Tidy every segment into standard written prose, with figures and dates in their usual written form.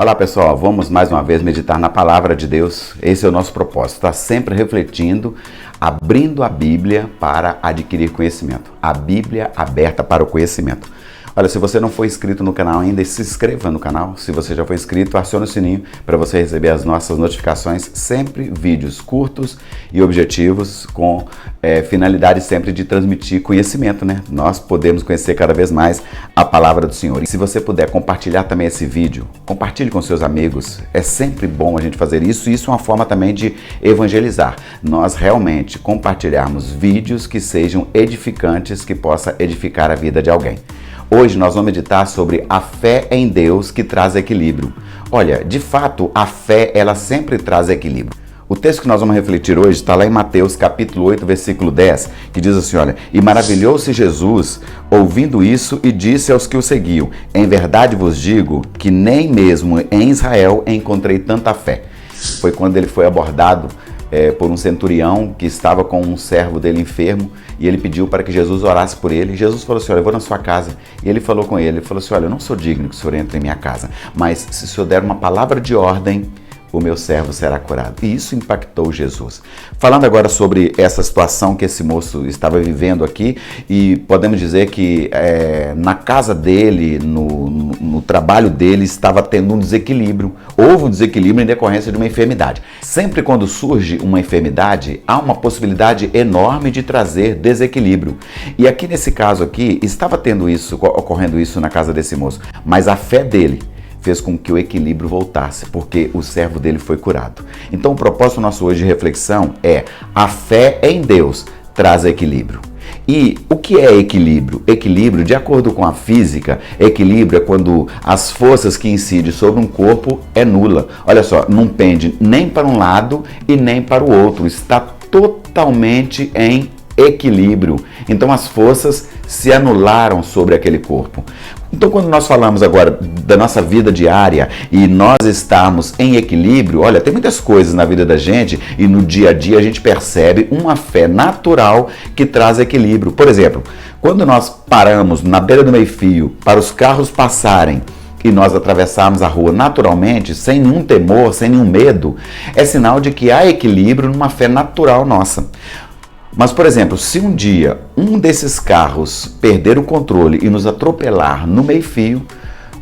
Olá pessoal, vamos mais uma vez meditar na Palavra de Deus. Esse é o nosso propósito, estar sempre refletindo, abrindo a Bíblia para adquirir conhecimento. A Bíblia aberta para o conhecimento. Olha, se você não for inscrito no canal ainda, se inscreva no canal. Se você já foi inscrito, acione o sininho para você receber as nossas notificações. Sempre vídeos curtos e objetivos com finalidade sempre de transmitir conhecimento, né? Nós podemos conhecer cada vez mais a Palavra do Senhor. E se você puder compartilhar também esse vídeo, compartilhe com seus amigos. É sempre bom a gente fazer isso. Isso é uma forma também de evangelizar. Nós realmente compartilharmos vídeos que sejam edificantes, que possa edificar a vida de alguém. Hoje nós vamos meditar sobre a fé em Deus que traz equilíbrio. Olha, de fato, a fé, ela sempre traz equilíbrio. O texto que nós vamos refletir hoje está lá em Mateus capítulo 8, versículo 10, que diz assim, olha, e maravilhou-se Jesus ouvindo isso e disse aos que o seguiam, em verdade vos digo que nem mesmo em Israel encontrei tanta fé. Foi quando ele foi abordado por um centurião que estava com um servo dele enfermo e ele pediu para que Jesus orasse por ele. Jesus falou assim, olha, eu vou na sua casa. E ele falou com ele, falou assim, olha, eu não sou digno que o senhor entre em minha casa, mas se o senhor der uma palavra de ordem, o meu servo será curado. E isso impactou Jesus. Falando agora sobre essa situação que esse moço estava vivendo aqui, e podemos dizer que na casa dele, no trabalho dele, estava tendo um desequilíbrio. Houve um desequilíbrio em decorrência de uma enfermidade. Sempre quando surge uma enfermidade, há uma possibilidade enorme de trazer desequilíbrio. E aqui nesse caso aqui, estava ocorrendo isso na casa desse moço, mas a fé dele fez com que o equilíbrio voltasse, porque o servo dele foi curado. Então o propósito nosso hoje de reflexão é a fé em Deus traz equilíbrio. E o que é equilíbrio? Equilíbrio, de acordo com a física, equilíbrio é quando as forças que incidem sobre um corpo é nula. Olha só, não pende nem para um lado e nem para o outro, está totalmente em equilíbrio. Então as forças se anularam sobre aquele corpo. Então quando nós falamos agora da nossa vida diária e nós estamos em equilíbrio, olha, tem muitas coisas na vida da gente e no dia a dia a gente percebe uma fé natural que traz equilíbrio. Por exemplo, quando nós paramos na beira do meio-fio para os carros passarem e nós atravessarmos a rua naturalmente, sem nenhum temor, sem nenhum medo, é sinal de que há equilíbrio numa fé natural nossa. Mas, por exemplo, se um dia um desses carros perder o controle e nos atropelar no meio-fio,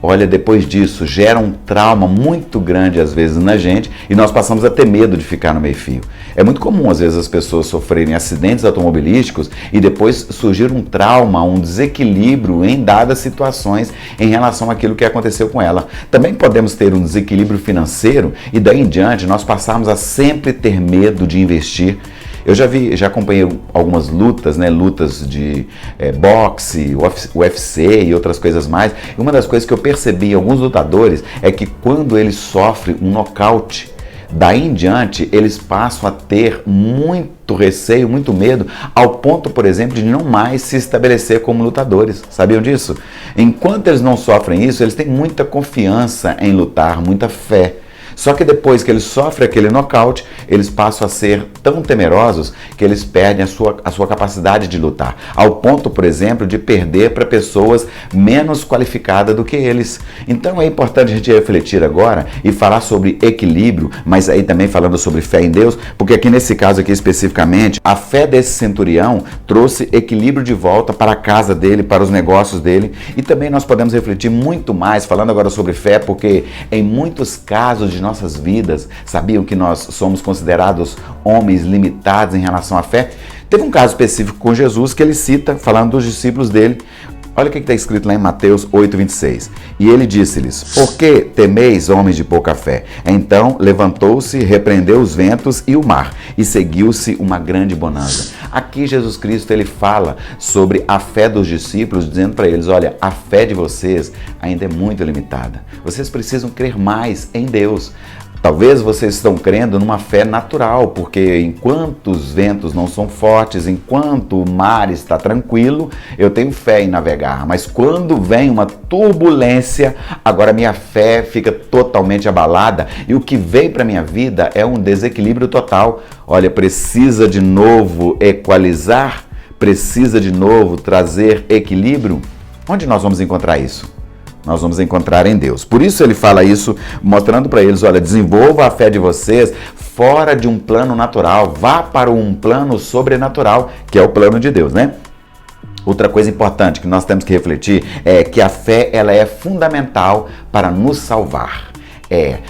olha, depois disso gera um trauma muito grande às vezes na gente e nós passamos a ter medo de ficar no meio-fio. É muito comum às vezes as pessoas sofrerem acidentes automobilísticos e depois surgir um trauma, um desequilíbrio em dadas situações em relação àquilo que aconteceu com ela. Também podemos ter um desequilíbrio financeiro e daí em diante nós passamos a sempre ter medo de investir. Eu já acompanhei algumas lutas, né? Lutas de boxe, UFC e outras coisas mais. E uma das coisas que eu percebi em alguns lutadores é que quando eles sofrem um nocaute, daí em diante eles passam a ter muito receio, muito medo, ao ponto, por exemplo, de não mais se estabelecer como lutadores. Sabiam disso? Enquanto eles não sofrem isso, eles têm muita confiança em lutar, muita fé. Só que depois que eles sofrem aquele nocaute, eles passam a ser tão temerosos que eles perdem a sua capacidade de lutar. Ao ponto, por exemplo, de perder para pessoas menos qualificadas do que eles. Então é importante a gente refletir agora e falar sobre equilíbrio, mas aí também falando sobre fé em Deus, porque aqui nesse caso aqui especificamente, a fé desse centurião trouxe equilíbrio de volta para a casa dele, para os negócios dele. E também nós podemos refletir muito mais, falando agora sobre fé, porque em muitos casos de nossas vidas, sabiam que nós somos considerados homens limitados em relação à fé? Teve um caso específico com Jesus que ele cita, falando dos discípulos dele. Olha o que está escrito lá em Mateus 8:26. E ele disse-lhes, por que temeis, homens de pouca fé? Então levantou-se, repreendeu os ventos e o mar, e seguiu-se uma grande bonança. Aqui Jesus Cristo ele fala sobre a fé dos discípulos, dizendo para eles, olha, a fé de vocês ainda é muito limitada. Vocês precisam crer mais em Deus. Talvez vocês estão crendo numa fé natural, porque enquanto os ventos não são fortes, enquanto o mar está tranquilo, eu tenho fé em navegar. Mas quando vem uma turbulência, agora minha fé fica totalmente abalada e o que vem para minha vida é um desequilíbrio total. Olha, precisa de novo equalizar, precisa de novo trazer equilíbrio. Onde nós vamos encontrar isso? nós vamos encontrar em Deus. Por isso ele fala isso, mostrando para eles, olha, desenvolva a fé de vocês fora de um plano natural, vá para um plano sobrenatural, que é o plano de Deus, né? Outra coisa importante que nós temos que refletir é que a fé ela é fundamental para nos salvar.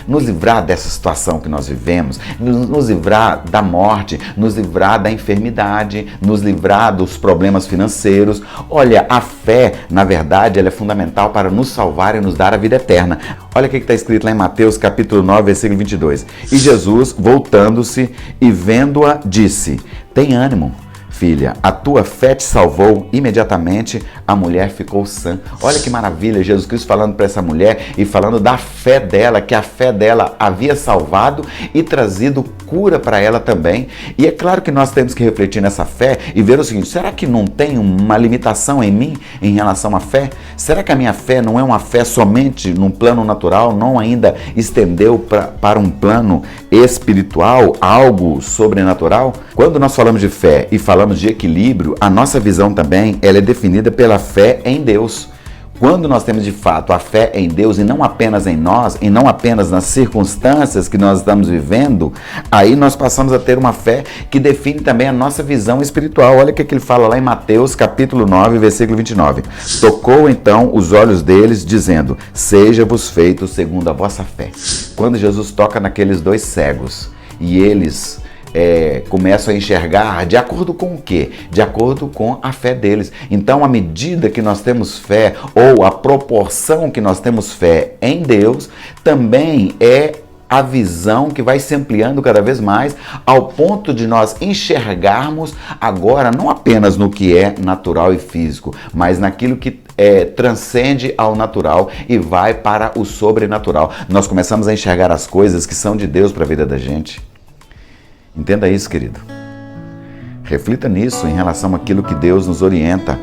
Nos livrar dessa situação que nós vivemos, nos livrar da morte, nos livrar da enfermidade, nos livrar dos problemas financeiros. Olha, a fé, na verdade, ela é fundamental para nos salvar e nos dar a vida eterna. Olha o que está escrito lá em Mateus capítulo 9, versículo 22. E Jesus, voltando-se e vendo-a, disse: tem ânimo, filha, a tua fé te salvou. Imediatamente a mulher ficou sã. Olha que maravilha, Jesus Cristo falando para essa mulher e falando da fé dela, que a fé dela havia salvado e trazido cura para ela também. E é claro que nós temos que refletir nessa fé e ver o seguinte: será que não tem uma limitação em mim em relação à fé? Será que a minha fé não é uma fé somente num plano natural, não ainda estendeu para um plano espiritual, algo sobrenatural? Quando nós falamos de fé e falamos de equilíbrio, a nossa visão também ela é definida pela fé em Deus. Quando nós temos de fato a fé em Deus e não apenas em nós, e não apenas nas circunstâncias que nós estamos vivendo, aí nós passamos a ter uma fé que define também a nossa visão espiritual. Olha o que ele fala lá em Mateus capítulo 9, versículo 29. Tocou então os olhos deles, dizendo: seja-vos feito segundo a vossa fé. Quando Jesus toca naqueles dois cegos e eles começam a enxergar de acordo com o quê? De acordo com a fé deles. Então, à medida que nós temos fé, ou a proporção que nós temos fé em Deus, também é a visão que vai se ampliando cada vez mais, ao ponto de nós enxergarmos agora não apenas no que é natural e físico, mas naquilo que transcende ao natural e vai para o sobrenatural. Nós começamos a enxergar as coisas que são de Deus para a vida da gente. Entenda isso, querido. Reflita nisso em relação àquilo que Deus nos orienta.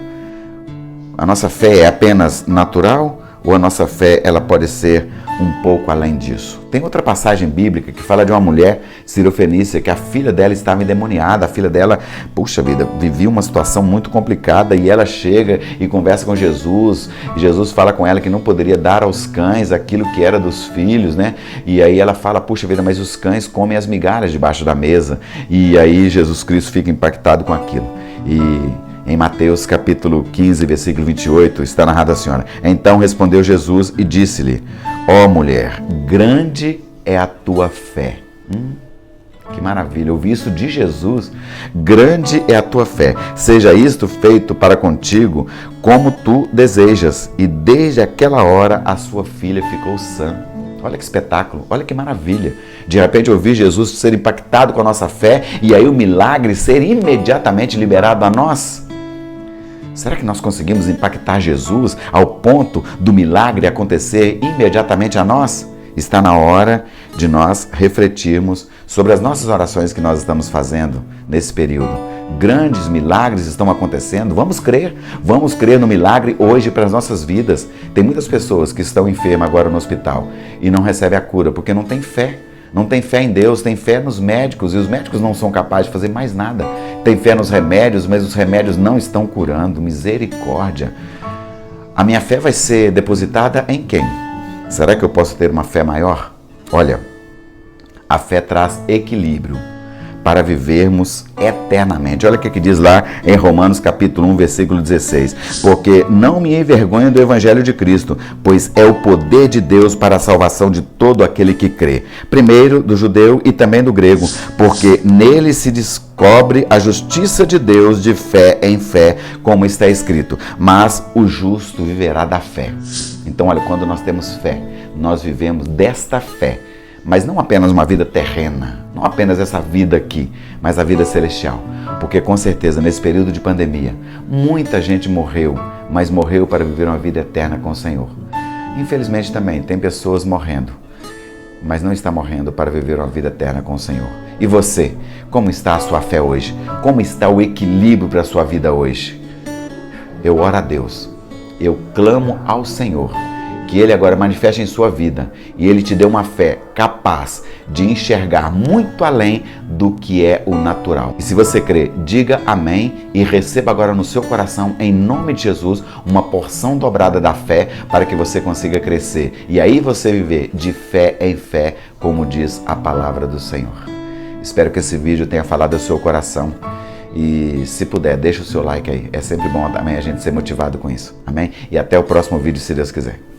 A nossa fé é apenas natural ou a nossa fé ela pode ser um pouco além disso? Tem outra passagem bíblica que fala de uma mulher cirofenícia que a filha dela estava endemoniada. A filha dela, puxa vida, vivia uma situação muito complicada e ela chega e conversa com Jesus. E Jesus fala com ela que não poderia dar aos cães aquilo que era dos filhos, né? E aí ela fala: puxa vida, mas os cães comem as migalhas debaixo da mesa. E aí Jesus Cristo fica impactado com aquilo. E em Mateus capítulo 15, versículo 28, está narrado assim: olha, então respondeu Jesus e disse-lhe: ó mulher, grande é a tua fé. Que maravilha, ouvir isso de Jesus. Grande é a tua fé. Seja isto feito para contigo como tu desejas. E desde aquela hora a sua filha ficou sã. Olha que espetáculo, olha que maravilha. De repente ouvir Jesus ser impactado com a nossa fé e aí o milagre ser imediatamente liberado a nós. Será que nós conseguimos impactar Jesus ao ponto do milagre acontecer imediatamente a nós? Está na hora de nós refletirmos sobre as nossas orações que nós estamos fazendo nesse período. Grandes milagres estão acontecendo. Vamos crer no milagre hoje para as nossas vidas. Tem muitas pessoas que estão enfermas agora no hospital e não recebem a cura porque não tem fé. Não tem fé em Deus, tem fé nos médicos e os médicos não são capazes de fazer mais nada. Tem fé nos remédios, mas os remédios não estão curando. Misericórdia. A minha fé vai ser depositada em quem? Será que eu posso ter uma fé maior? Olha, a fé traz equilíbrio para vivermos eternamente. Olha o que diz lá em Romanos capítulo 1, versículo 16. Porque não me envergonho do evangelho de Cristo, pois é o poder de Deus para a salvação de todo aquele que crê. Primeiro do judeu e também do grego, porque nele se descobre a justiça de Deus de fé em fé, como está escrito. Mas o justo viverá da fé. Então, olha, quando nós temos fé, nós vivemos desta fé. Mas não apenas uma vida terrena, não apenas essa vida aqui, mas a vida celestial. Porque com certeza nesse período de pandemia, muita gente morreu, mas morreu para viver uma vida eterna com o Senhor. Infelizmente também tem pessoas morrendo, mas não está morrendo para viver uma vida eterna com o Senhor. E você, como está a sua fé hoje? Como está o equilíbrio para a sua vida hoje? Eu oro a Deus, eu clamo ao Senhor que Ele agora manifeste em sua vida e Ele te dê uma fé capaz de enxergar muito além do que é o natural. E se você crê, diga amém e receba agora no seu coração, em nome de Jesus, uma porção dobrada da fé para que você consiga crescer. E aí você viver de fé em fé, como diz a palavra do Senhor. Espero que esse vídeo tenha falado ao seu coração. E se puder, deixa o seu like aí. É sempre bom também a gente ser motivado com isso. Amém? E até o próximo vídeo, se Deus quiser.